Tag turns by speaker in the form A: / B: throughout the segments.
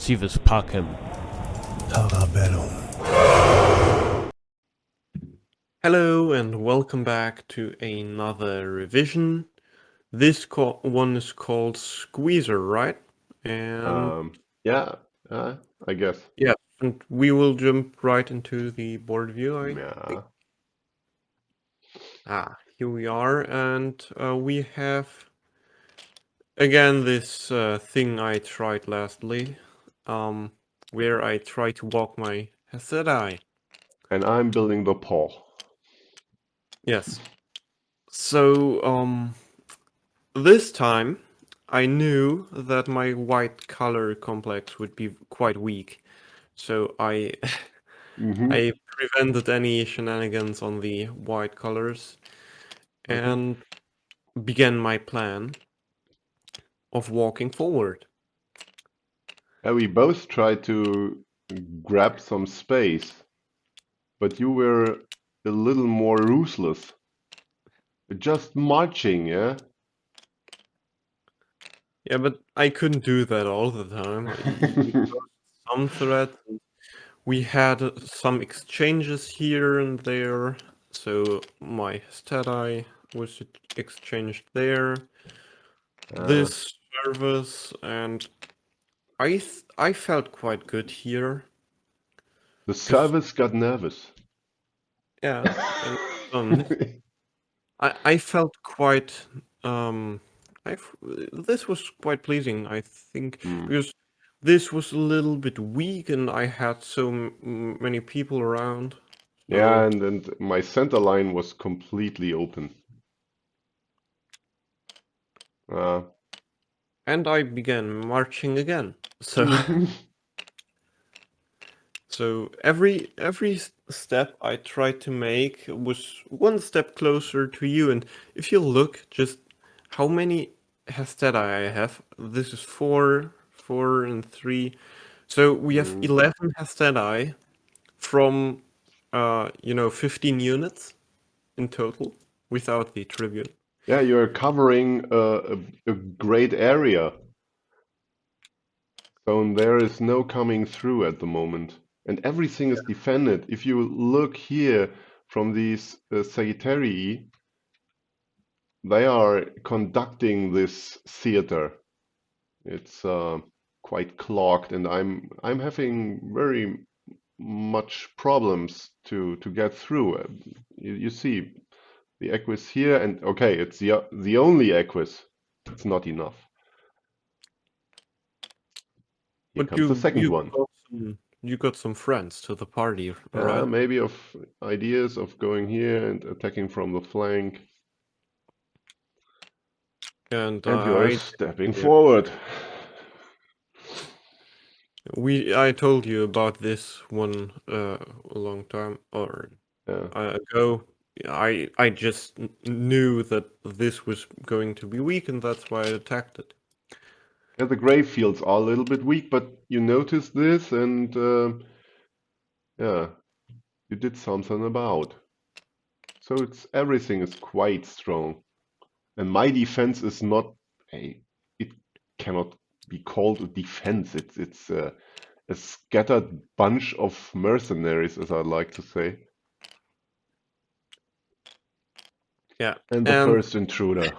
A: Civis Pacem. Hello and welcome back to another revision. This one is called Squeezer, right? And
B: Yeah, I guess.
A: yeah, and we will jump right into the board view, I think.
B: Yeah.
A: Here we are, and we have again this thing I tried lastly, where I try to walk my Hesedi.
B: And I'm building the paw.
A: Yes. So, this time I knew that my white color complex would be quite weak, so I
B: Mm-hmm.
A: I prevented any shenanigans on the white colors and began my plan of walking forward.
B: And we both tried to grab some space, but you were a little more ruthless. Just marching, yeah?
A: Yeah, but I couldn't do that all the time. We posted some threads. We had some exchanges here and there, so my stati was exchanged there. This service, and I felt quite good here
B: The
A: because
B: service got nervous.
A: yeah, and I felt quite I this was quite pleasing, I think, because this was a little bit weak and I had so many people around.
B: Yeah,
A: So
B: and my center line was completely open. Uh,
A: and I began marching again. So so every step I tried to make was one step closer to you. And if you look just how many Hestedi I have, this is four and three. So we have 11 Hestedi from 15 units in total without the Tribune.
B: yeah, you're covering a great area. So there is no coming through at the moment. And everything is defended. If you look here from these Sagittarii, they are conducting this theater. It's quite clogged, and I'm having very much problems to get through. You see the equus here, and okay, it's the only equus. It's not enough. Here
A: But
B: comes the second one.
A: you got some friends to the party, right?
B: Maybe of ideas of going here and attacking from the flank.
A: And
B: And you're
A: I
B: stepping forward.
A: I told you about this one a long time ago. I just knew that this was going to be weak, and that's why I attacked it.
B: Yeah, the grave fields are a little bit weak, but you noticed this, and yeah, you did something about. So everything is quite strong. And my defense is not it cannot be called a defense. It's a scattered bunch of mercenaries, as I like to say.
A: Yeah,
B: And the first intruder.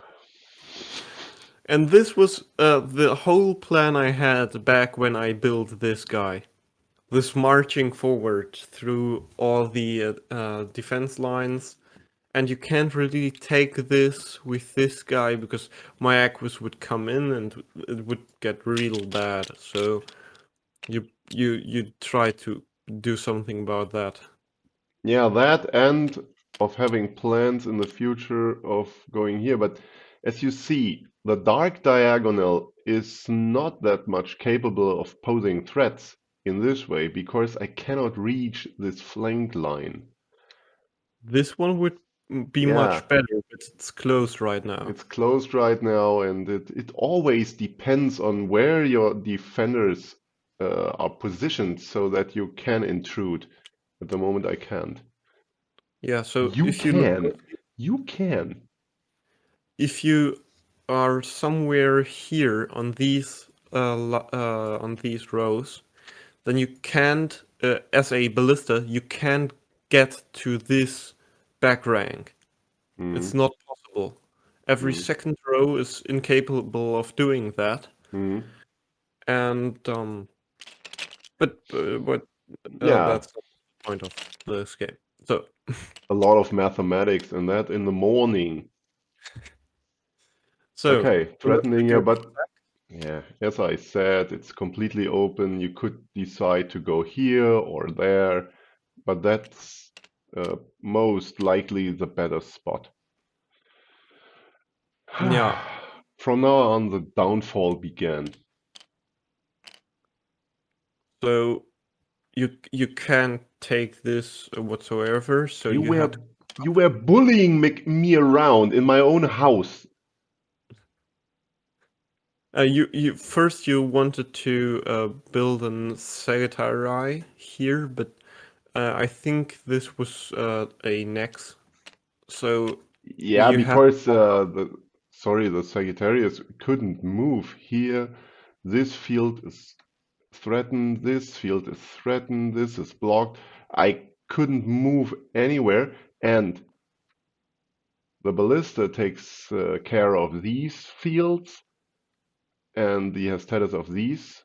A: and this was the whole plan I had back when I built this guy. This marching forward through all the defense lines. And you can't really take this with this guy because my Aquas would come in and it would get real bad. So you try to do something about that.
B: Yeah, that and of having plans in the future of going here. But as you see, the dark diagonal is not that much capable of posing threats in this way because I cannot reach this flank line.
A: This one would be
B: Yeah,
A: much better, but it's closed right now.
B: it's closed right now, and it always depends on where your defenders are positioned so that you can intrude. At the moment, I can't.
A: Yeah, so
B: You can. You can.
A: if you are somewhere here on these on these rows, then you can't, as a ballista, you can't get to this back rank. It's
B: Mm,
A: not possible. Every
B: mm,
A: second row is incapable of doing that,
B: mm.
A: and but
B: Yeah,
A: that's not the point of this game. So
B: a lot of mathematics and that in the morning.
A: so
B: Okay,
A: would
B: threatening, yeah,
A: you?
B: but yeah, as I said, it's completely open. You could decide to go here or there, but that's most likely the better spot.
A: Yeah.
B: From now on, the downfall began.
A: So you can't take this whatsoever. So
B: You
A: you had
B: were
A: to.
B: you were bullying me around in my own house.
A: You first you wanted to build an Sagittari here, but I think this was a next. So
B: Yeah,
A: you had.
B: because the Sagittarius couldn't move here. This field is threatened, this field is threatened, this is blocked. I couldn't move anywhere, and the ballista takes care of these fields and the status of these.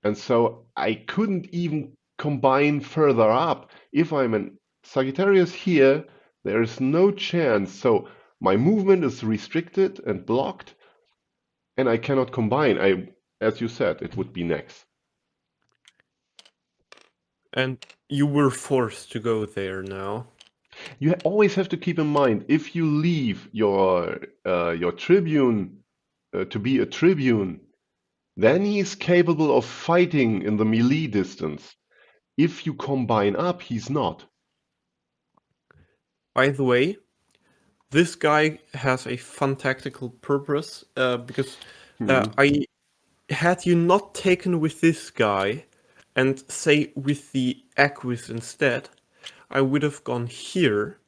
B: And so I couldn't even combine further up. If I'm in Sagittarius here, there is no chance. So my movement is restricted and blocked, and I cannot combine. As you said, it would be next.
A: And you were forced to go there now.
B: You always have to keep in mind if you leave your tribune to be a tribune, then he is capable of fighting in the melee distance. If you combine up, he's not.
A: By the way, this guy has a fun tactical purpose because
B: Hmm.
A: I had you not taken with this guy and say with the Equus instead, I would have gone here.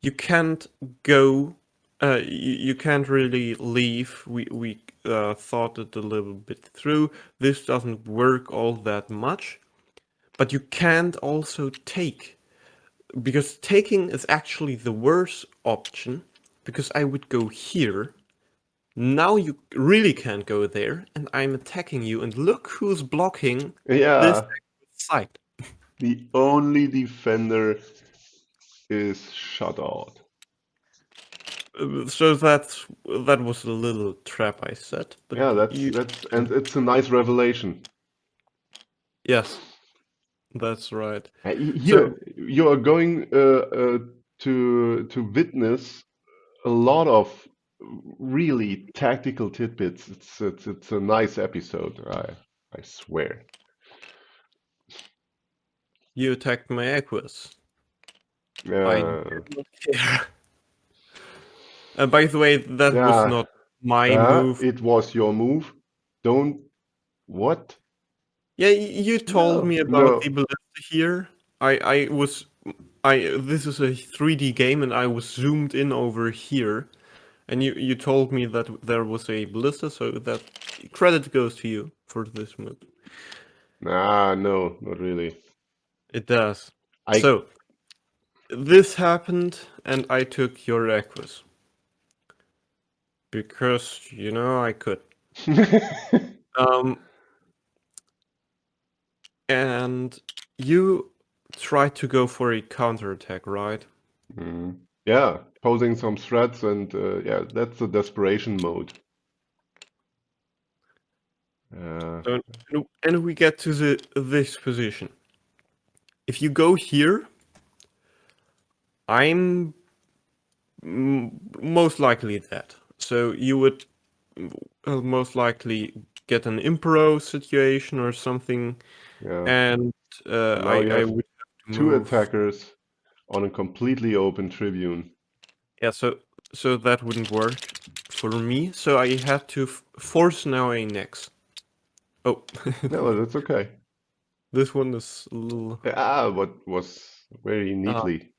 A: You can't go. You can't really leave. We thought it a little bit through. This doesn't work all that much, but you can't also take because taking is actually the worst option because I would go here. Now you really can't go there, and I'm attacking you, and look who's blocking this
B: Yeah,
A: side.
B: the only defender is shut out.
A: So that was a little trap I set, but
B: Yeah,
A: you
B: and it's a nice revelation.
A: yes, that's right. So
B: Here you are going to witness a lot of really tactical tidbits. It's a nice episode. I swear.
A: you attacked my Equus. I did
B: Yeah,
A: not care. By the way, that was
B: yeah.
A: not my move.
B: It was your move. Don't what?
A: Yeah, you told
B: No,
A: me about the
B: no.
A: ballista here. I was I this is a 3D game and I was zoomed in over here, and you told me that there was a ballista, so that credit goes to you for this move.
B: Nah, no, not really.
A: It does.
B: I
A: So this happened, and I took your Equus because I could. Um, and you tried to go for a counterattack, right?
B: Mm. Yeah, posing some threats and yeah, that's the desperation mode. Uh,
A: So, and we get to this position. If you go here, I'm most likely dead. So you would most likely get an impro situation or something,
B: yeah.
A: and
B: Now you
A: I
B: have
A: would have to
B: two
A: move.
B: attackers on a completely open tribune.
A: Yeah, so that wouldn't work for me. So I had to force now a next. Oh,
B: No, that's okay.
A: this one is a little.
B: Ah, what was very
A: Uh,
B: neatly.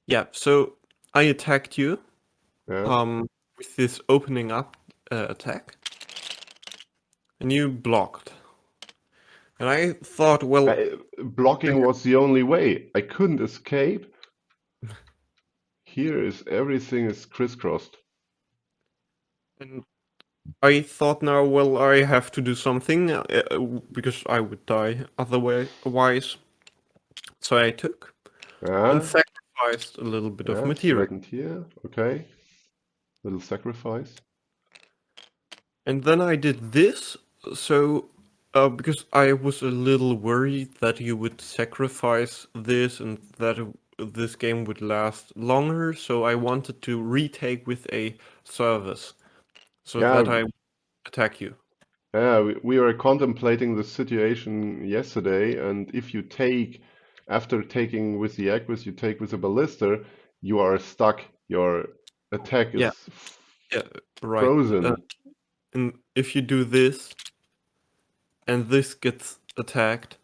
A: yeah, so I attacked you
B: Yeah.
A: with this opening up attack. and you blocked. And I thought, well,
B: Blocking was the only way. I couldn't escape. Here is everything is crisscrossed.
A: and I thought now, well, I have to do something because I would die otherwise. So I took and
B: Yeah,
A: sacrificed a little bit of
B: yeah,
A: material.
B: threatened here. Okay, little sacrifice.
A: And then I did this, so because I was a little worried that you would sacrifice this and that this game would last longer, so I wanted to retake with a service so
B: Yeah,
A: that I would attack you.
B: yeah. We were contemplating the situation yesterday, and if you take, after taking with the Equus, you take with a ballista, you are stuck. Your attack is
A: Yeah, yeah, right.
B: frozen.
A: And if you do this and this gets attacked,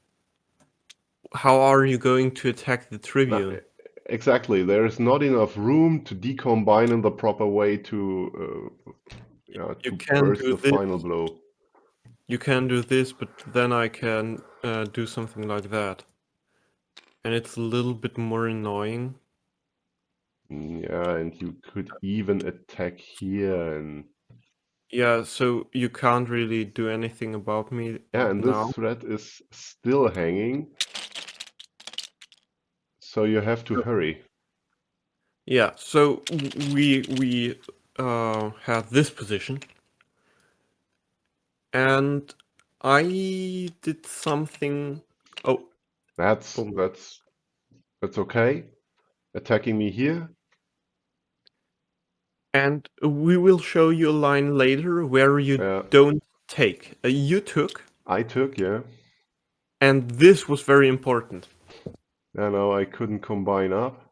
A: how are you going to attack the
B: No,
A: Tribune?
B: exactly. There is not enough room to decombine in the proper way
A: You
B: to
A: can
B: burst
A: do
B: the
A: this.
B: final blow.
A: You can do this, but then I can do something like that. And it's a little bit more annoying.
B: Yeah, and you could even attack here, and
A: Yeah, so you can't really do anything about me
B: yeah, and this
A: now.
B: threat is still hanging, so you have to hurry.
A: Yeah, so we had this position, and I did something. Oh,
B: That's
A: boom.
B: that's that's okay. Attacking me here.
A: And we will show you a line later where you
B: Yeah,
A: don't take. You took,
B: I took, yeah.
A: and this was very important.
B: Yeah, no, I couldn't combine up.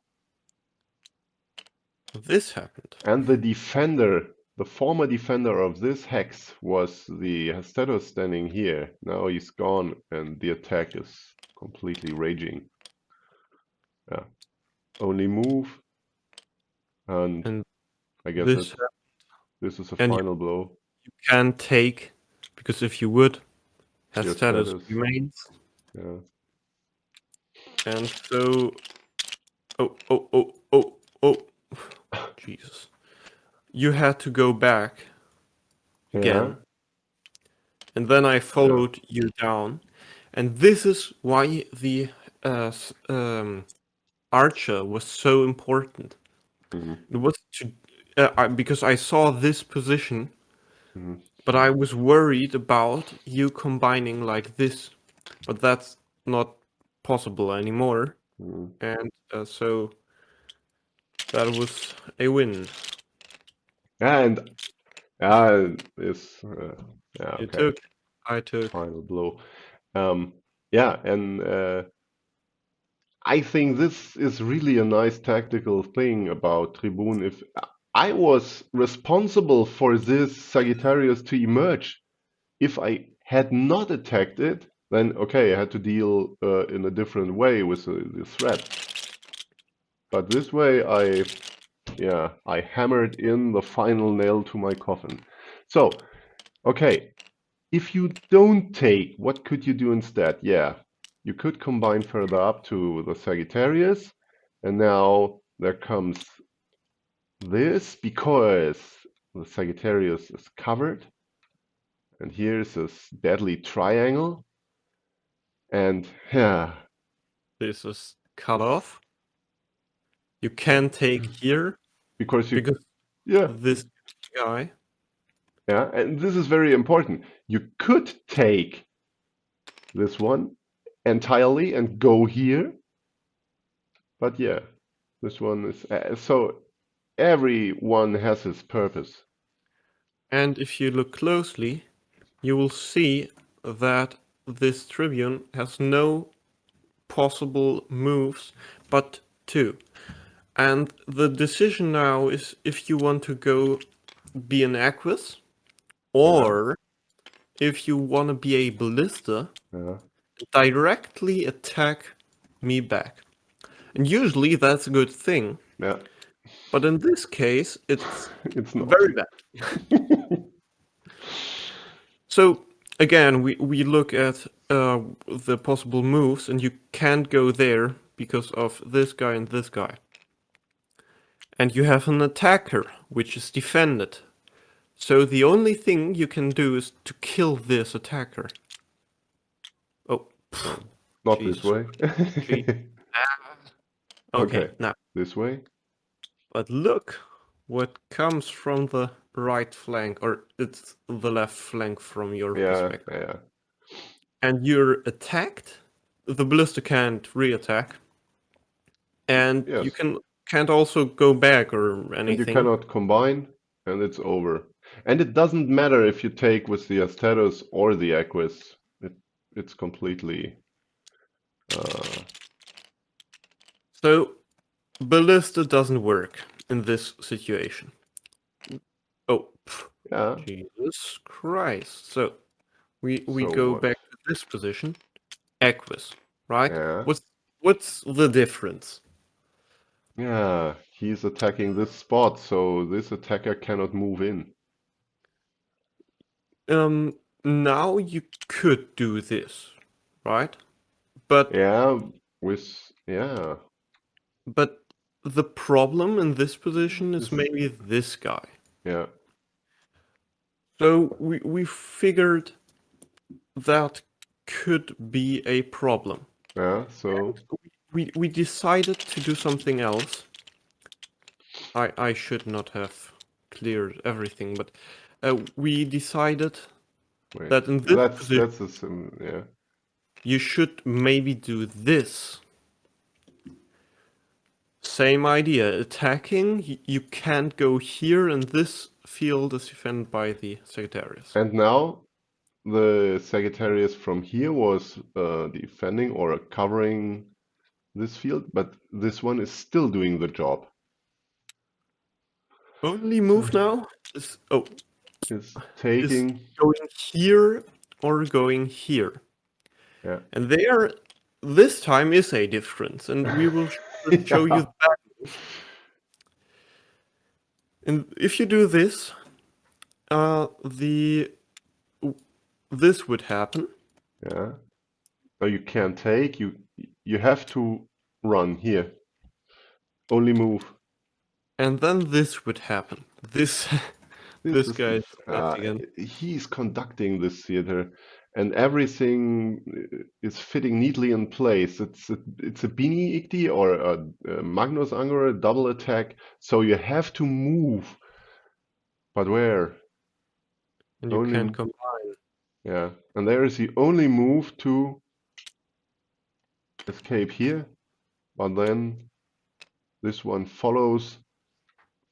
A: This happened.
B: And the defender, the former defender of this hex was the status standing here. Now he's gone and the attack is completely raging. Yeah. Only move, and
A: And
B: I guess
A: this,
B: that this is a
A: and
B: final blow.
A: you can take, because if you would, has
B: Your
A: status
B: status.
A: remains.
B: Yeah.
A: And so, oh, Jesus. You had to go back
B: Yeah.
A: again, and then I
B: Yeah.
A: followed you down. And this is why the archer was so important.
B: Mhm.
A: It was to because I saw this position,
B: Mhm.
A: but I was worried about you combining like this, but that's not possible anymore,
B: Mhm.
A: and so that was a win.
B: And yeah, it's yeah,
A: You
B: okay.
A: took, I took.
B: Final blow. Um, yeah, and I think this is really a nice tactical thing about Tribun. If I was responsible for this Sagittarius to emerge, if I had not attacked it, then okay, I had to deal in a different way with the threat. But this way, I hammered in the final nail to my coffin. So, okay, if you don't take, what could you do instead? Yeah, you could combine further up to the Sagittarius, and now there comes this because the Sagittarius is covered, and here's this deadly triangle, and yeah,
A: This is cut
B: this,
A: off. You can take here
B: because you,
A: because
B: yeah,
A: this guy.
B: yeah, and this is very important. You could take this one entirely and go here, but yeah, this one is so everyone has his purpose.
A: And if you look closely, you will see that this Tribune has no possible moves but two. And the decision now is if you want to go be an Aquas
B: Yeah,
A: or if you want to be a Ballista,
B: yeah,
A: directly attack me back. And usually that's a good thing,
B: yeah.
A: but in this case it's
B: It's not.
A: very bad. So again, we look at the possible moves, and you can't go there because of this guy and this guy. And you have an attacker, which is defended. So the only thing you can do is to kill this attacker. Oh,
B: No, not this
A: Jesus.
B: way.
A: Gee. Okay,
B: Okay,
A: now,
B: this way.
A: but look what comes from the right flank, or it's the left flank from your
B: Yeah,
A: perspective.
B: yeah.
A: And you're attacked. The ballista can't re-attack, and you
B: Yes.
A: can't also go back or
B: And you
A: anything.
B: cannot combine, and it's over. And it doesn't matter if you take with the Asteros or the Equus. It's completely
A: So ballista doesn't work in this situation. Oh,
B: yeah.
A: Jesus Christ! So we
B: So
A: go
B: what?
A: back to this position, Equus, right?
B: Yeah.
A: What's the difference?
B: Yeah, he's attacking this spot, so this attacker cannot move in.
A: Now you could do this, right? But
B: Yeah, yeah.
A: but the problem in this position is
B: This
A: maybe this guy.
B: yeah.
A: So we figured that could be a problem.
B: Yeah, so
A: We decided to do something else. I should not have cleared everything, but we decided
B: wait.
A: that in this position
B: That's a sim yeah.
A: you should maybe do this. Same idea. Attacking, you can't go here, and this field is defended by the Sagittarius.
B: And now the Sagittarius from here was defending or covering this field, but this one is still doing the job.
A: Only
B: So
A: move now is
B: is
A: is
B: taking
A: going here or going here.
B: yeah.
A: And there, this time is a difference, and we will show you
B: Yeah.
A: that. And if you do this, this would happen,
B: Yeah. No, you can't take. You have to run here. Only move.
A: and then this would happen. This
B: This
A: this
B: is
A: guy is left again.
B: he's conducting this theater, and everything is fitting neatly in place. It's a Bini Ikti or a Magnus Angora double attack, so you have to move. But where?
A: And you
B: Only
A: can't combine.
B: yeah, and there is the only move to escape here, but then this one follows,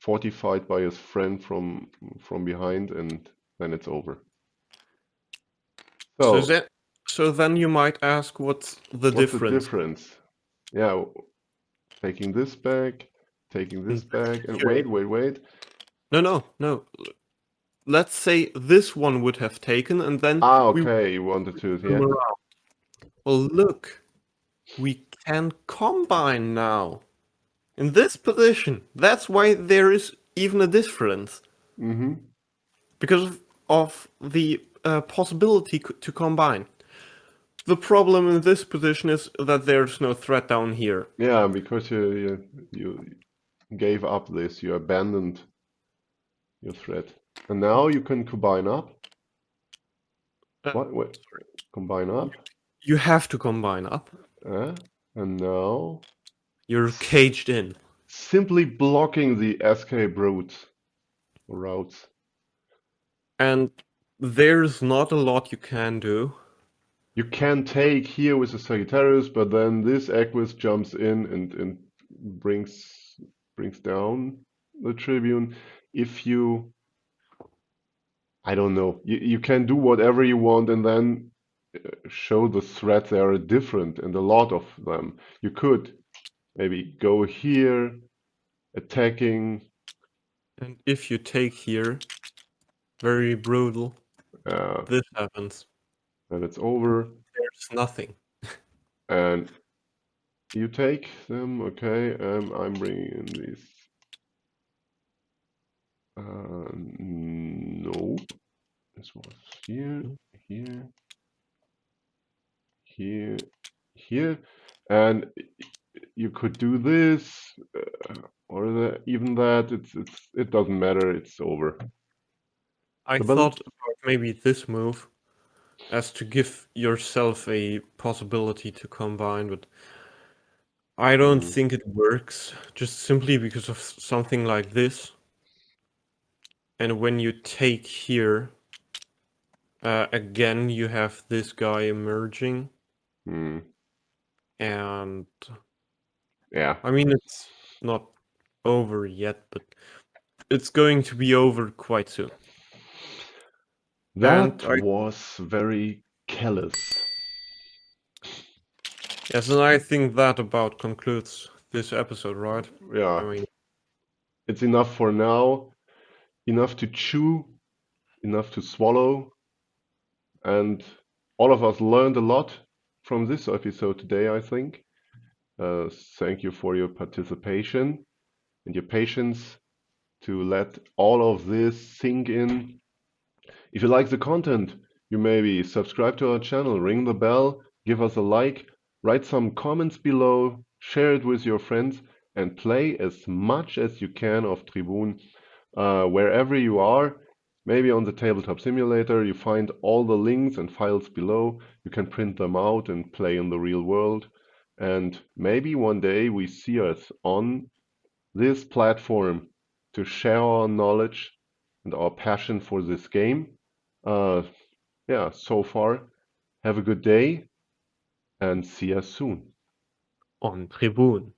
B: fortified by his friend from behind, and then it's over.
A: So
B: So
A: so then you might ask, what's the
B: what's the
A: difference?
B: difference? Yeah, taking this back, taking this
A: And
B: back, and
A: here-
B: wait.
A: No. Let's say this one would have taken, and then
B: Ah,
A: we
B: okay, you wanted to,
A: turn
B: yeah.
A: around. Well, look, we can combine now. In this position. That's why there is even a difference.
B: Mm-hmm.
A: Because of the possibility to combine. The problem in this position is that there's no threat down here.
B: Yeah, because you gave up this, you abandoned your threat. And now you can combine up. What? Wait,
A: Sorry.
B: combine up.
A: You have to combine up.
B: And now
A: You're caged in.
B: simply blocking the escape routes.
A: And there's not a lot you can do.
B: You can take here with the Sagittarius, but then this Equus jumps in and brings down the Tribune. If you, I don't know, you can do whatever you want and then show the threats there are different and a lot of them. You could maybe go here, attacking.
A: And if you take here, very brutal, this happens.
B: And it's over.
A: There's nothing.
B: And you take them, okay? I'm bringing in these. No, this was here. here, here, here, and you could do this or even that. It doesn't matter. It's over.
A: I
B: The bell.
A: thought about maybe this move as to give yourself a possibility to combine, but I don't
B: Mm,
A: think it works just simply because of something like this. And when you take here, again, you have this guy emerging,
B: mm,
A: and
B: yeah,
A: I mean, it's not over yet, but it's going to be over quite soon. And
B: that was very callous.
A: yes, and I think that about concludes this episode, right? I
B: Yeah,
A: mean,
B: it's enough for now. Enough to chew, enough to swallow, and all of us learned a lot from this episode today, I think. Thank you for your participation and your patience to let all of this sink in. If you like the content, you maybe subscribe to our channel, ring the bell, give us a like, write some comments below, share it with your friends, and play as much as you can of Tribun wherever you are. Maybe on the Tabletop Simulator, you find all the links and files below. You can print them out and play in the real world. And maybe one day we see us on this platform to share our knowledge and our passion for this game. Uh, yeah, so far, have a good day and see us soon.
A: on Tribun.